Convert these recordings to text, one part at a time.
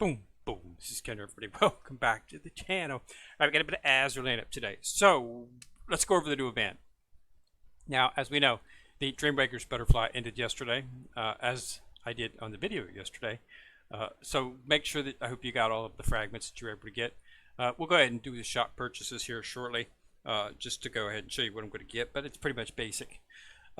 Boom, boom. This is Ken, everybody. Welcome back to the channel. All right, we got a bit of Azur lineup today. So let's go over the new event. Now, as we know, the Dreambreakers Butterfly ended yesterday, as I did on the video yesterday. So make sure that I hope you got all of the fragments that you were able to get. We'll go ahead and do the shop purchases here shortly, just to go ahead and show you what I'm going to get, but it's pretty much basic.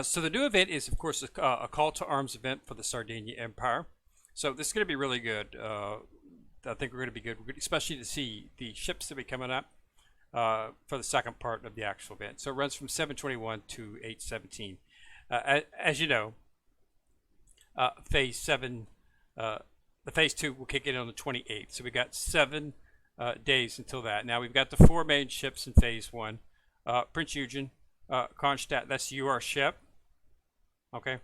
So the new event is, of course, a call to arms event for the Sardegna Empire. So this is going to be really good. I think we're going to be good, especially to see the ships that will be coming up for the second part of the actual event. So it runs from 721 to 817. As you know, Phase 7, the Phase 2 will kick in on the 28th. So we got 7 days until that. Now we've got the 4 main ships in Phase 1. Prince Eugen, Kronstadt, that's your ship. Okay.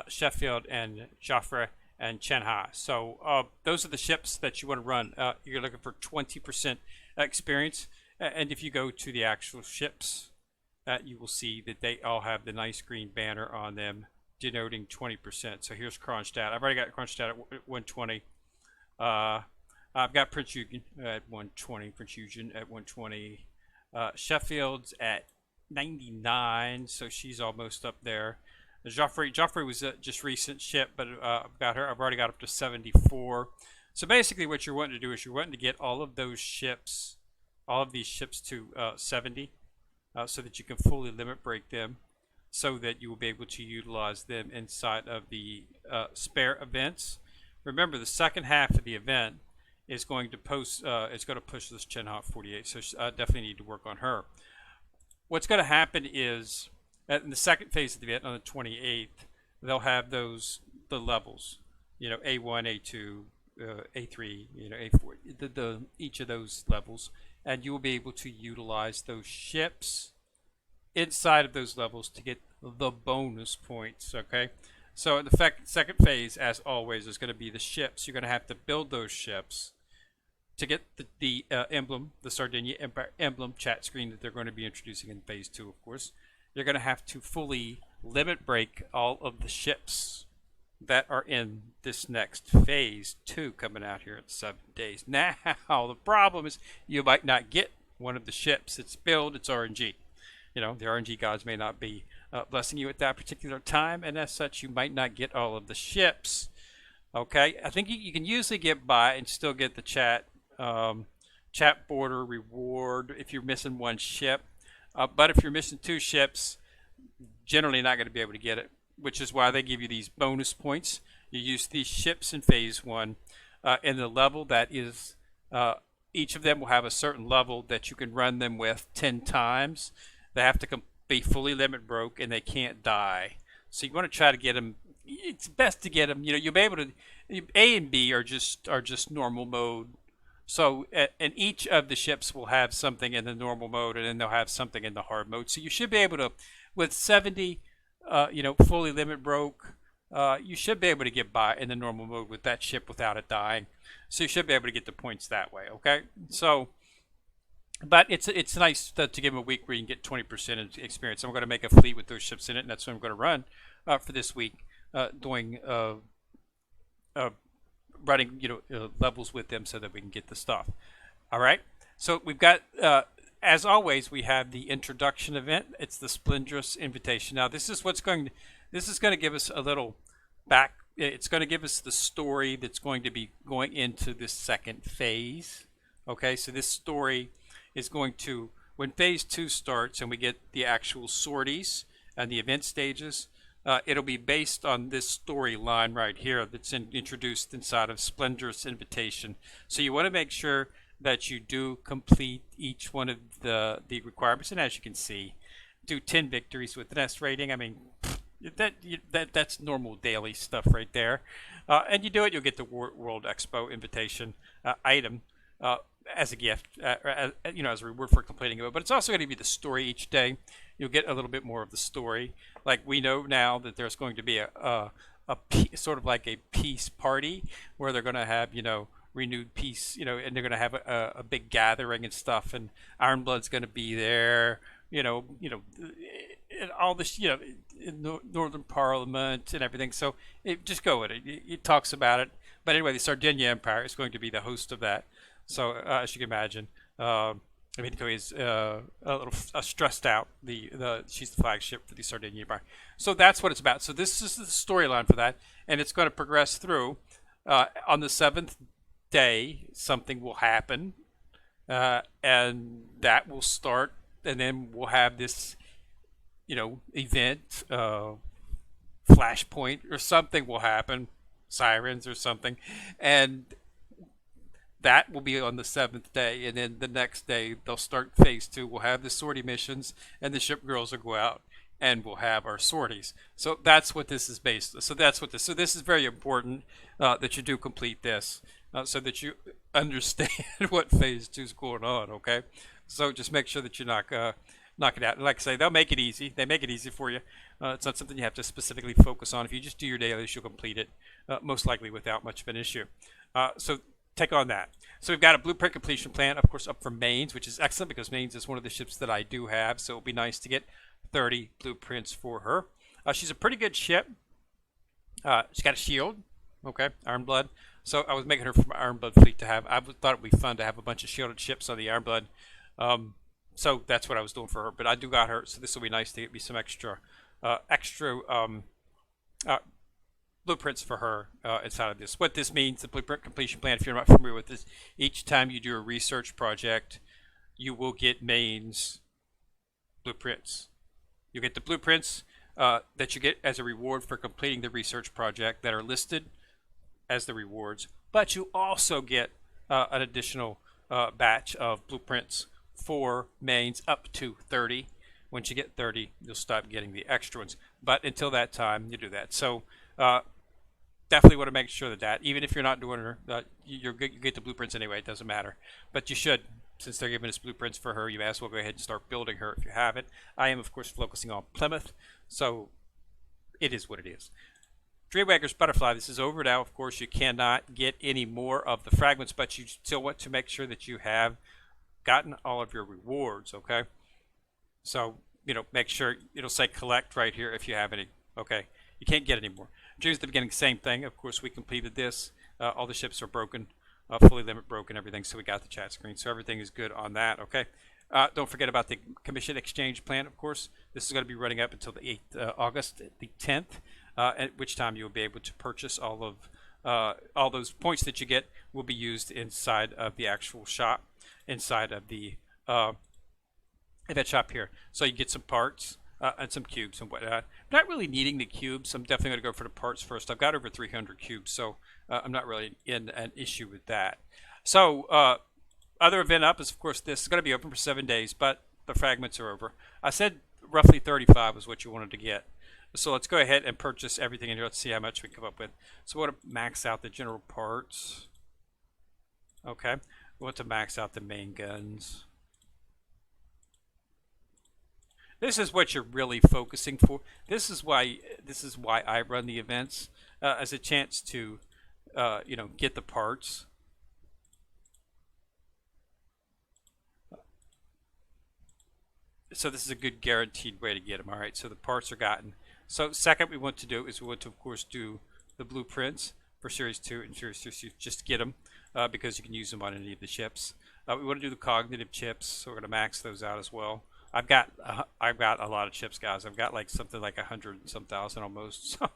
Sheffield and Joffre and Chenha. So those are the ships that you want to run. You're looking for 20% experience. And if you go to the actual ships, you will see that they all have the nice green banner on them denoting 20%. So here's Kronstadt. I've already got Kronstadt at 120. I've got Prince Eugen at 120. Prince Eugen at 120. Sheffield's at 99, so she's almost up there. Joffre was a just recent ship, but I've already got up to 74. So basically what you're wanting to do is you're wanting to get all of those ships, all of these ships to 70, so that you can fully limit break them, so that you will be able to utilize them inside of the spare events. Remember, the second half of the event is going to push this Chenha 48, so I definitely need to work on her. What's going to happen is, in the second phase of the event on the 28th, they'll have the levels, A1, A2, A3, A4, each of those levels, and you will be able to utilize those ships inside of those levels to get the bonus points. Okay, so in the second phase, as always, is going to be the ships. You're going to have to build those ships to get the emblem, the Sardegna Empire emblem chat screen that they're going to be introducing in Phase 2, of course. You're going to have to fully limit break all of the ships that are in this next Phase 2 coming out here in 7 days. Now, the problem is you might not get one of the ships. It's build, it's RNG. The RNG gods may not be blessing you at that particular time, and as such, you might not get all of the ships. Okay, I think you can usually get by and still get the chat border reward if you're missing one ship. But if you're missing 2 ships, generally not going to be able to get it, which is why they give you these bonus points. You use these ships in Phase 1, and the level that is, each of them will have a certain level that you can run them with 10 times. They have to be fully limit broke, and they can't die. So you want to try to get them. It's best to get them. You'll be able to. A and B are just normal mode. So, and each of the ships will have something in the normal mode, and then they'll have something in the hard mode. So you should be able to, with 70, fully limit broke, you should be able to get by in the normal mode with that ship without it dying. So you should be able to get the points that way. Okay. So, but it's nice to give them a week where you can get 20% experience. I'm going to make a fleet with those ships in it, and that's what I'm going to run for this week, doing running levels with them so that we can get the stuff. All right, so we've got as always we have the introduction event. It's the Splendorous Invitation. Now this is going to give us a little back. It's going to give us the story that's going to be going into this second phase. Okay, so this story is going to, when Phase 2 starts and we get the actual sorties and the event stages, it'll be based on this storyline right here that's introduced inside of Splendorous Invitation. So you want to make sure that you do complete each one of the requirements. And as you can see, do 10 victories with an S rating. I mean, that's normal daily stuff right there. And you do it, you'll get the World Expo invitation item as a gift, as a reward for completing it. But it's also going to be the story each day. You'll get a little bit more of the story. Like we know now that there's going to be a sort of like a peace party where they're going to have renewed peace, and they're going to have a big gathering and stuff, and Ironblood's going to be there, all this, in Northern Parliament and everything. So just go with it. It talks about it. But anyway, the Sardegna Empire is going to be the host of that. So as you can imagine, I mean, is a little stressed out. She's the flagship for the Sardegna Empire. So that's what it's about. So this is the storyline for that, and it's going to progress through. On the seventh day, something will happen, and that will start, and then we'll have this, event, flashpoint or something will happen, sirens or something, and that will be on the seventh day, and then the next day they'll start phase two. We'll have the sortie missions, and the ship girls will go out, and we'll have our sorties. So that's what this is based on. So that's what this. So this is very important that you do complete this, so that you understand what phase two is going on. Okay, so just make sure that you knock it out. And like I say, they'll make it easy. They make it easy for you. It's not something you have to specifically focus on. If you just do your dailies, you'll complete it most likely without much of an issue. So take on that. So we've got a blueprint completion plan, of course, up for Mains, which is excellent because Mains is one of the ships that I do have. So it'll be nice to get 30 blueprints for her. She's a pretty good ship. She's got a shield, okay, Ironblood. So I was making her for my Ironblood fleet to have. I thought it would be fun to have a bunch of shielded ships on the Ironblood. So that's what I was doing for her. But I do got her, so this will be nice to get me some extra blueprints for her inside of this. What this means, the blueprint completion plan, if you're not familiar with this, each time you do a research project, you will get Mains blueprints. You get the blueprints that you get as a reward for completing the research project that are listed as the rewards, but you also get an additional batch of blueprints for Mains up to 30. Once you get 30, you'll stop getting the extra ones. But until that time, you do that. So definitely want to make sure that even if you're not doing her, you get the blueprints anyway. It doesn't matter. But you should, since they're giving us blueprints for her, you may as well go ahead and start building her if you have it. I am, of course, focusing on Plymouth, so it is what it is. Dreamwaker's Butterfly, this is over now. Of course, you cannot get any more of the fragments, but you still want to make sure that you have gotten all of your rewards, okay? So, make sure it'll say collect right here if you have any, okay? You can't get any more. Dreams at the beginning, same thing. Of course, we completed this. All the ships are broken, fully limit broken, everything, so we got the chat screen. So everything is good on that, okay? Don't forget about the commission exchange plan, of course. This is going to be running up until the 8th August, the 10th, at which time you will be able to purchase all those points that you get will be used inside of the actual shop, inside of the event shop here. So you get some parts and some cubes and whatnot. Not really needing the cubes. I'm definitely going to go for the parts first. I've got over 300 cubes, so I'm not really in an issue with that. So other event up is, of course, this is going to be open for 7 days, but the fragments are over. I said roughly 35 is what you wanted to get. So let's go ahead and purchase everything in here. Let's see how much we come up with. So we want to max out the general parts. Okay. We want to max out the main guns. This is what you're really focusing for. This is why I run the events, as a chance to get the parts. So this is a good guaranteed way to get them. All right, so the parts are gotten. So second we want to do is we want to, of course, do the blueprints for Series 2 and Series 3. Just to get them because you can use them on any of the ships. We want to do the cognitive chips, so we're going to max those out as well. I've got a lot of chips, guys. I've got like something like 100 and some thousand almost. So,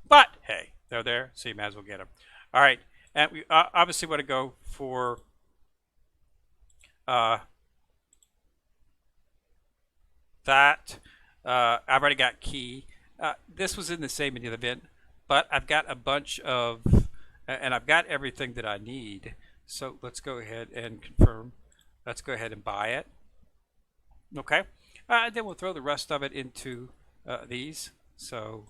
but hey, they're there, so you might as well get them. All right, and we obviously want to go for that. I've already got key. This was in the same event, but I've got a bunch of, and I've got everything that I need. So let's go ahead and confirm. Let's go ahead and buy it. Okay. Then we'll throw the rest of it into these. So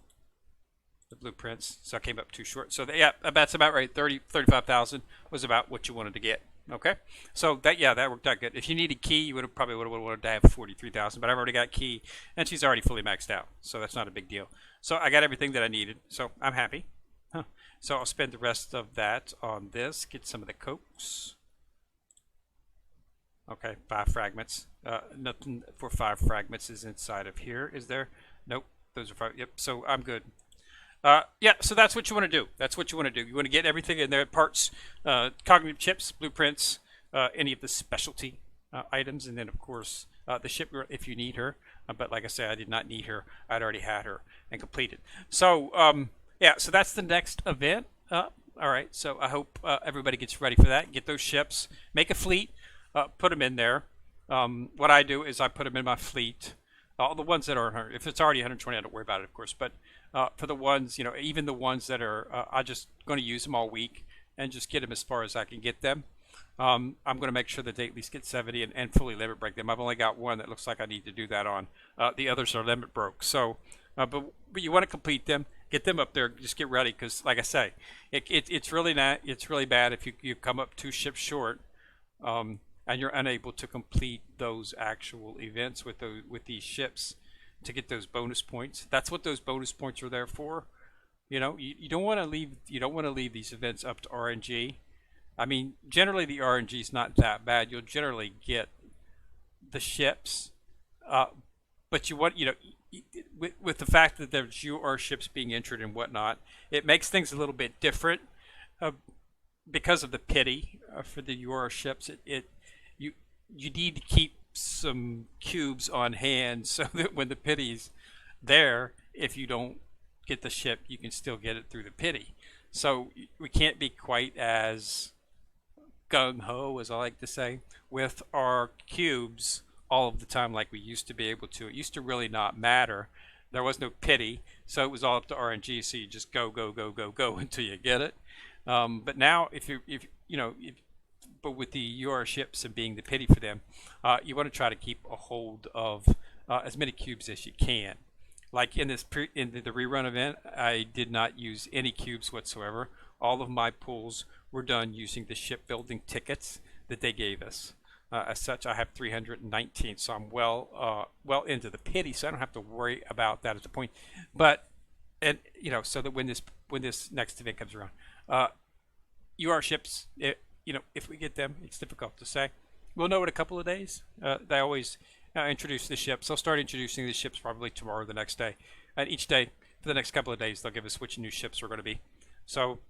the blueprints. So I came up too short. So yeah, that's about right. 35,000 was about what you wanted to get. Okay, so that worked out good. If you needed key, you probably would have wanted to have 43,000, but I've already got key, and she's already fully maxed out, so that's not a big deal. So I got everything that I needed, so I'm happy. So I'll spend the rest of that on this. Get some of the cokes. Okay, 5 fragments. Nothing for 5 fragments is inside of here, is there? Nope, those are 5. Yep, so I'm good. Yeah, so that's what you want to do. That's what you want to do. You want to get everything in there, parts, cognitive chips, blueprints, any of the specialty items, and then of course the ship girl if you need her. But like I said, I did not need her. I'd already had her and completed. So yeah, so that's the next event. All right, so I hope everybody gets ready for that. Get those ships, make a fleet, put them in there. What I do is I put them in my fleet. All the ones that are 100, if it's already 120, I don't worry about it, of course. But for the ones, even the ones that are, I'm just going to use them all week and just get them as far as I can get them. I'm going to make sure that they at least get 70 and fully limit break them. I've only got one that looks like I need to do that on. The others are limit broke. So, but you want to complete them, get them up there, just get ready because, like I say, it's really not. It's really bad if you come up 2 ships short. And you're unable to complete those actual events with these ships to get those bonus points. That's what those bonus points are there for. You don't want to leave these events up to RNG. I mean, generally the RNG is not that bad. You'll generally get the ships, but you want with the fact that there's UR ships being entered and whatnot, it makes things a little bit different because of the pity for the UR ships. You need to keep some cubes on hand so that when the pity's there, if you don't get the ship, you can still get it through the pity. So we can't be quite as gung-ho, as I like to say, with our cubes all of the time like we used to be able to. It used to really not matter. There was no pity, so it was all up to RNG, so you just go until you get it. But now, but with the UR ships and being the pity for them, you want to try to keep a hold of as many cubes as you can. Like in the rerun event, I did not use any cubes whatsoever. All of my pulls were done using the shipbuilding tickets that they gave us. As such, I have 319, so I'm well into the pity, so I don't have to worry about that at the point. But so that when this next event comes around, UR ships, if we get them, it's difficult to say. We'll know in a couple of days. They always introduce the ships. They'll start introducing the ships probably tomorrow or the next day. And each day for the next couple of days, they'll give us which new ships are going to be. So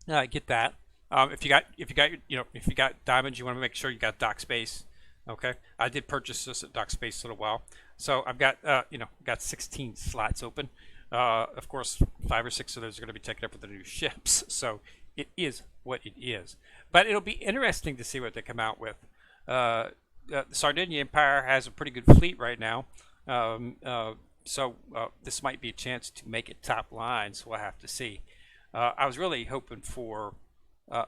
get that. If you got diamonds, you want to make sure you got dock space. Okay, I did purchase this at dock space a little while, so I've got got 16 slots open. Of course, 5 or 6 of those are going to be taken up with the new ships. So it is what it is. But it'll be interesting to see what they come out with. The Sardegna Empire has a pretty good fleet right now. So this might be a chance to make it top line, so we'll have to see. I was really hoping for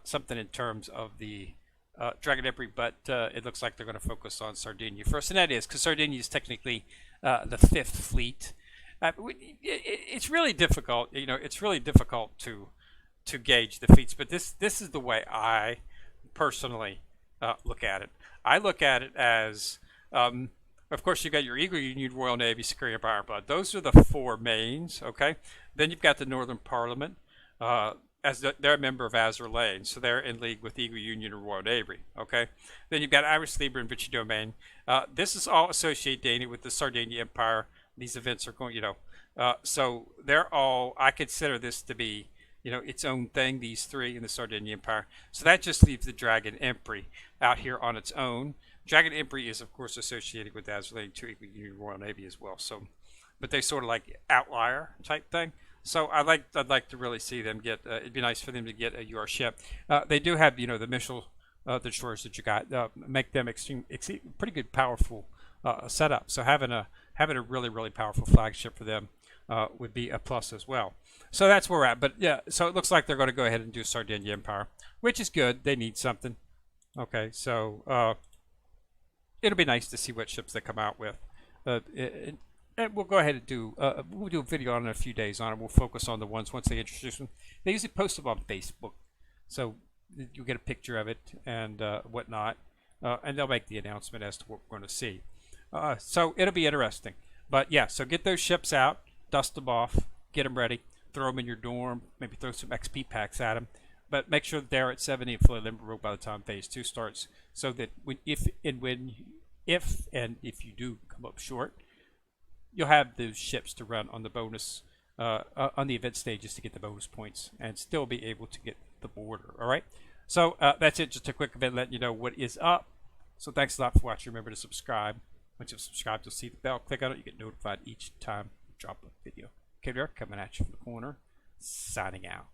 something in terms of the Dragon Emperor, but it looks like they're going to focus on Sardegna first, and that is because Sardegna is technically the 5th fleet. It's really difficult, it's really difficult to gauge the fleets, but this is the way I personally look at it. I look at it as, of course, you've got your Eagle Union, Royal Navy, Security, and Ironclad. Those are the 4 mains, okay? Then you've got the Northern Parliament, they're a member of Azur Lane, so they're in league with Eagle Union and Royal Navy, okay? Then you've got Irish Libre and Vichy Domain. This is all associated with the Sardegna Empire. These events are going, so they're all, I consider this to be, its own thing, these 3 in the Sardegna Empire. So that just leaves the Dragon Emperor out here on its own. Dragon Emperor is, of course, associated with Azur Lane, Eagle Union, Royal Navy as well. So, but they sort of like outlier type thing. So I'd like to really see them get. It'd be nice for them to get a UR ship. They do have the missile destroyers that you got. Make them pretty good, powerful setup. So having a really powerful flagship for them would be a plus as well. So that's where we're at. But yeah, so it looks like they're going to go ahead and do Sardegna Empire, which is good. They need something. Okay, so it'll be nice to see what ships they come out with. And we'll go ahead and we'll do a video on it in a few days on it. We'll focus on the ones once they introduce them. They usually post them on Facebook, so you'll get a picture of it and whatnot, and they'll make the announcement as to what we're going to see. So it'll be interesting. But yeah, so get those ships out, dust them off, get them ready, throw them in your dorm, maybe throw some XP packs at them, but make sure that they're at 70 and fully limit by the time Phase 2 starts, so that if you do come up short, you'll have those ships to run on the bonus on the event stages to get the bonus points and still be able to get the border. All right. So that's it. Just a quick event letting you know what is up. So thanks a lot for watching. Remember to subscribe. Once you've subscribed, you'll see the bell. Click on it. You get notified each time we drop a video. Okay, there, coming at you from the corner. Signing out.